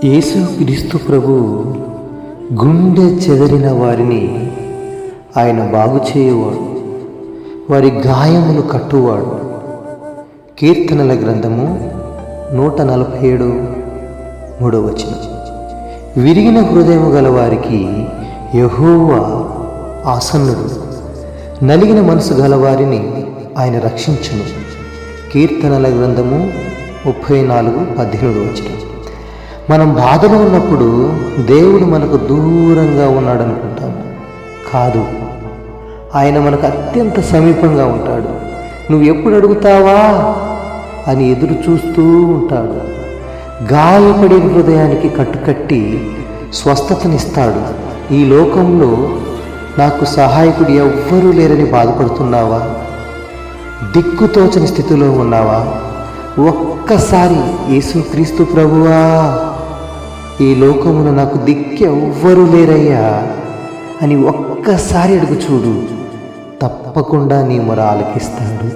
యేసుక్రీస్తు ప్రభు గుండె చెదరిన వారిని ఆయన బాగు చేయువాడు, వారి గాయములు కట్టువాడు. కీర్తనల గ్రంథము 147 3వ వచనం. విరిగిన హృదయము గల వారికి యెహోవా ఆసన్నుడు, నలిగిన మనసు గలవారిని ఆయన రక్షించును. కీర్తనల గ్రంథము 34:18 వచనం. మనం బాధలో ఉన్నప్పుడు దేవుడు మనకు దూరంగా ఉన్నాడు అనుకుంటాము. కాదు, ఆయన మనకు అత్యంత సమీపంగా ఉంటాడు. నువ్వు ఎప్పుడు అడుగుతావా అని ఎదురు చూస్తూ ఉంటాడు. గాయపడే హృదయానికి కట్టుకట్టి స్వస్థతనిస్తాడు. ఈ లోకంలో నాకు సహాయకుడు ఎవ్వరూ లేరని బాధపడుతున్నావా? దిక్కుతోచని స్థితిలో ఉన్నావా? ఒక్కసారి యేసుక్రీస్తు ప్రభువా, ఈ లోకమున నాకు దిక్కెవ్వరూ లేరయ్యా అని ఒక్కసారి అడుగు చూడు. తప్పకుండా నీ మొర ఆలకిస్తాడు.